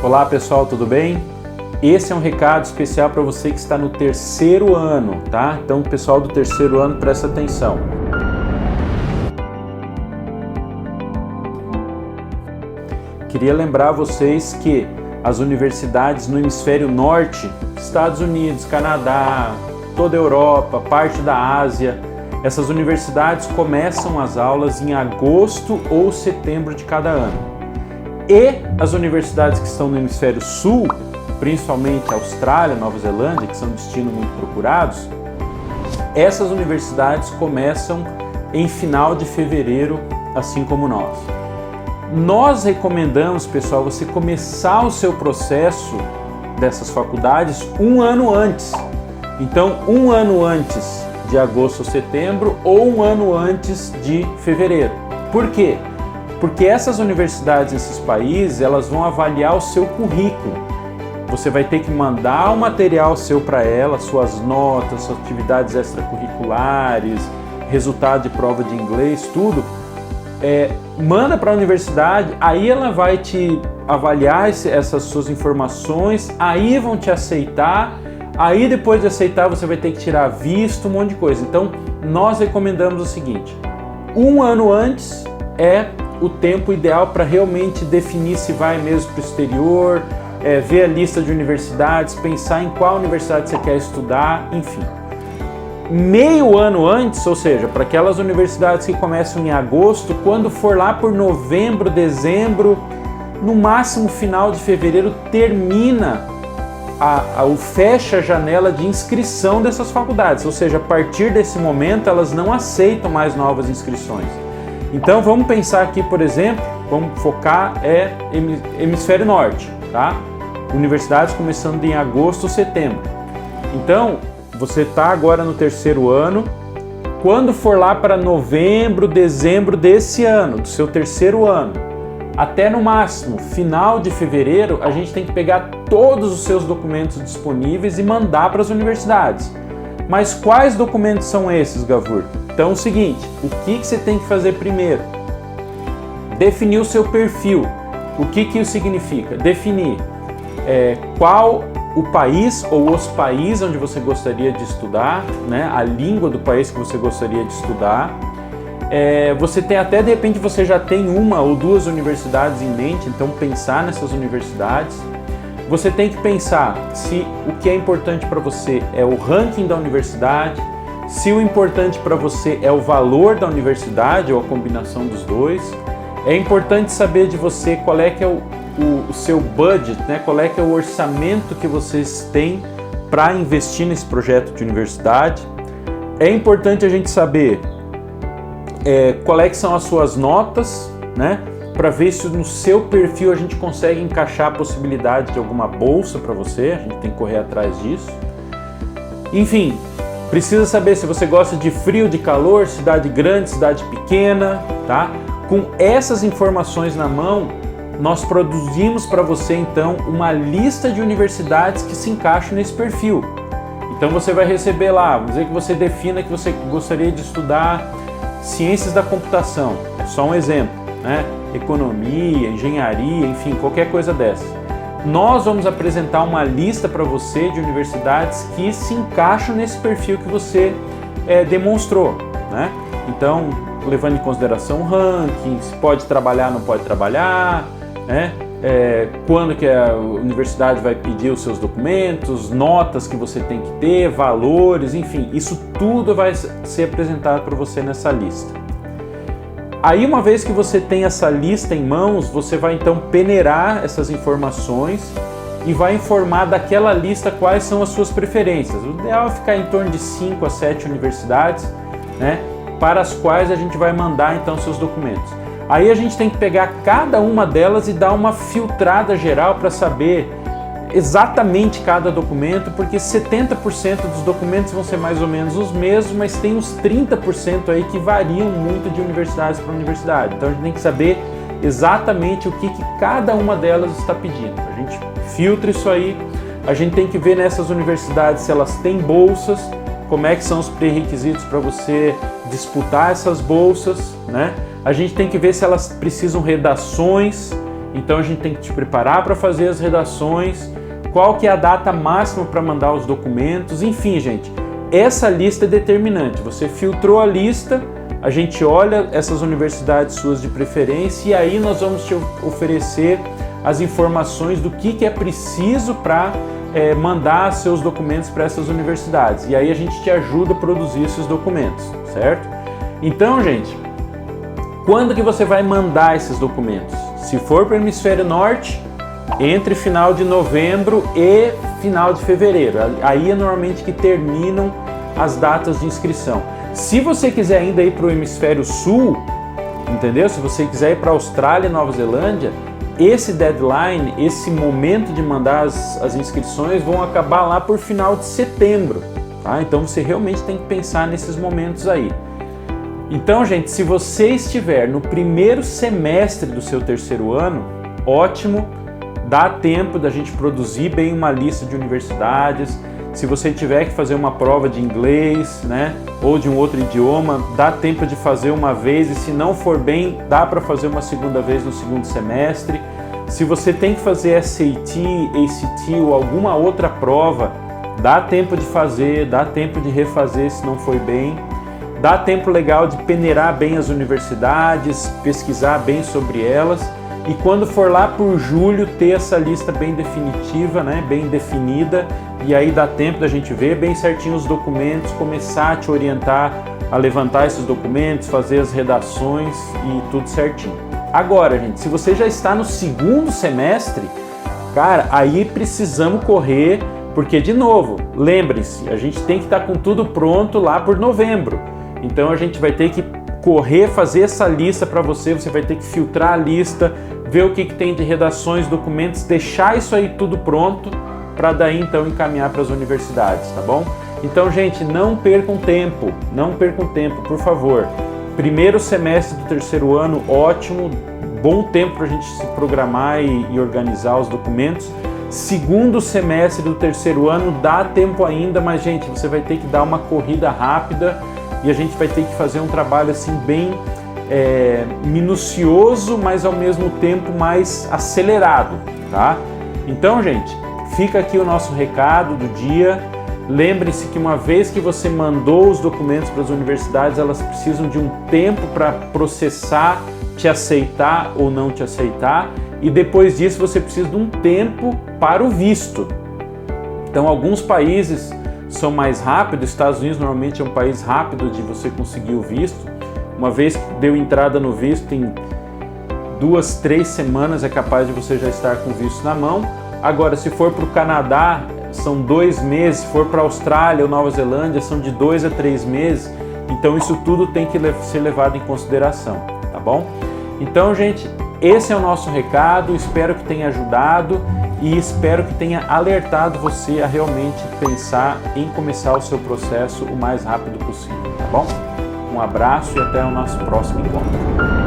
Olá pessoal, tudo bem? Esse é um recado especial para você que está no terceiro ano, tá? Então, pessoal do terceiro ano, presta atenção. Queria lembrar vocês que as universidades no hemisfério norte, Estados Unidos, Canadá, toda a Europa, parte da Ásia, essas universidades começam as aulas em agosto ou setembro de cada ano. E as universidades que estão no hemisfério sul, principalmente Austrália, Nova Zelândia, que são destinos muito procurados, essas universidades começam em final de fevereiro, assim como nós. Nós recomendamos, pessoal, você começar o seu processo dessas faculdades um ano antes. Então, um ano antes de agosto ou setembro ou um ano antes de fevereiro. Por quê? Porque essas universidades nesses países, elas vão avaliar o seu currículo. Você vai ter que mandar o material seu para ela, suas notas, suas atividades extracurriculares, resultado de prova de inglês, tudo. Manda para a universidade, aí ela vai te avaliar essas suas informações, aí vão te aceitar, aí depois de aceitar você vai ter que tirar visto, um monte de coisa. Então, nós recomendamos o seguinte, um ano antes é o tempo ideal para realmente definir se vai mesmo para o exterior, ver a lista de universidades, pensar em qual universidade você quer estudar, enfim. Meio ano antes, ou seja, para aquelas universidades que começam em agosto, quando for lá por novembro, dezembro, no máximo final de fevereiro, termina fecha a janela de inscrição dessas faculdades, ou seja, a partir desse momento elas não aceitam mais novas inscrições. Então vamos pensar aqui, por exemplo, vamos focar hemisfério norte, tá? Universidades começando em agosto ou setembro. Então, você está agora no terceiro ano, quando for lá para novembro, dezembro desse ano, do seu terceiro ano, até no máximo, final de fevereiro, a gente tem que pegar todos os seus documentos disponíveis e mandar para as universidades. Mas quais documentos são esses, Gavur? Então é o seguinte, o que você tem que fazer primeiro? Definir o seu perfil. O que isso significa? Definir qual o país ou os países onde você gostaria de estudar, né? A língua do país que você gostaria de estudar. Você tem até, de repente, você já tem uma ou duas universidades em mente, então pensar nessas universidades. Você tem que pensar se o que é importante para você é o ranking da universidade, se o importante para você é o valor da universidade ou a combinação dos dois. É importante saber de você qual é que é o seu budget, né? Qual é que é o orçamento que vocês têm para investir nesse projeto de universidade. É importante a gente saber qual é que são as suas notas, né? Para ver se no seu perfil a gente consegue encaixar a possibilidade de alguma bolsa para você, a gente tem que correr atrás disso. Enfim, precisa saber se você gosta de frio, de calor, cidade grande, cidade pequena, tá? Com essas informações na mão, nós produzimos para você então uma lista de universidades que se encaixam nesse perfil. Então você vai receber lá, vamos dizer que você defina que você gostaria de estudar ciências da computação, é só um exemplo, né? Economia, engenharia, enfim, qualquer coisa dessa. Nós vamos apresentar uma lista para você de universidades que se encaixam nesse perfil que você demonstrou, né? Então, levando em consideração o ranking, se pode trabalhar, não pode trabalhar, né? Quando que a universidade vai pedir os seus documentos, notas que você tem que ter, valores, enfim, isso tudo vai ser apresentado para você nessa lista. Aí, uma vez que você tem essa lista em mãos, você vai então peneirar essas informações e vai informar daquela lista quais são as suas preferências. O ideal é ficar em torno de 5 a 7 universidades, né, para as quais a gente vai mandar então seus documentos. Aí a gente tem que pegar cada uma delas e dar uma filtrada geral para saber exatamente cada documento, porque 70% dos documentos vão ser mais ou menos os mesmos, mas tem uns 30% aí que variam muito de universidade para universidade. Então a gente tem que saber exatamente o que cada uma delas está pedindo. A gente filtra isso aí, a gente tem que ver nessas universidades se elas têm bolsas, como é que são os pré-requisitos para você disputar essas bolsas, né? A gente tem que ver se elas precisam redações Então a gente tem que te preparar para fazer as redações, qual que é a data máxima para mandar os documentos, enfim, gente, essa lista é determinante. Você filtrou a lista, a gente olha essas universidades suas de preferência e aí nós vamos te oferecer as informações do que é preciso para mandar seus documentos para essas universidades. E aí a gente te ajuda a produzir esses documentos, certo? Então, gente, quando que você vai mandar esses documentos? Se for para o Hemisfério Norte, entre final de novembro e final de fevereiro. Aí é normalmente que terminam as datas de inscrição. Se você quiser ainda ir para o Hemisfério Sul, entendeu? Se você quiser ir para a Austrália e Nova Zelândia, esse deadline, esse momento de mandar as inscrições vão acabar lá por final de setembro, tá? Então você realmente tem que pensar nesses momentos aí. Então, gente, se você estiver no primeiro semestre do seu terceiro ano, ótimo, dá tempo da gente produzir bem uma lista de universidades. Se você tiver que fazer uma prova de inglês, né, ou de um outro idioma, dá tempo de fazer uma vez e se não for bem, dá para fazer uma segunda vez no segundo semestre. Se você tem que fazer SAT, ACT ou alguma outra prova, dá tempo de fazer, dá tempo de refazer se não foi bem. Dá tempo legal de peneirar bem as universidades, pesquisar bem sobre elas e quando for lá por julho ter essa lista bem definitiva, né, bem definida, e aí dá tempo da gente ver bem certinho os documentos, começar a te orientar a levantar esses documentos, fazer as redações e tudo certinho. Agora, gente, se você já está no segundo semestre, cara, aí precisamos correr, porque de novo, lembrem-se, a gente tem que estar com tudo pronto lá por novembro. Então a gente vai ter que correr, fazer essa lista para você vai ter que filtrar a lista, ver o que tem de redações, documentos, deixar isso aí tudo pronto para daí então encaminhar para as universidades, tá bom? Então, gente, não percam tempo, por favor. Primeiro semestre do terceiro ano, ótimo, bom tempo para a gente se programar e organizar os documentos. Segundo semestre do terceiro ano, dá tempo ainda, mas, gente, você vai ter que dar uma corrida rápida e a gente vai ter que fazer um trabalho assim bem minucioso, mas ao mesmo tempo mais acelerado, tá? Então, gente, fica aqui o nosso recado do dia. Lembre-se que uma vez que você mandou os documentos para as universidades, elas precisam de um tempo para processar, te aceitar ou não te aceitar, e depois disso você precisa de um tempo para o visto. Então, alguns países são mais rápidos, Estados Unidos normalmente é um país rápido de você conseguir o visto. Uma vez que deu entrada no visto, em 2, 3 semanas é capaz de você já estar com o visto na mão. Agora, se for para o Canadá, são 2 meses, se for para a Austrália ou Nova Zelândia, são de 2 a 3 meses. Então isso tudo tem que ser levado em consideração, tá bom? Então, gente, esse é o nosso recado, espero que tenha ajudado e espero que tenha alertado você a realmente pensar em começar o seu processo o mais rápido possível, tá bom? Um abraço e até o nosso próximo encontro.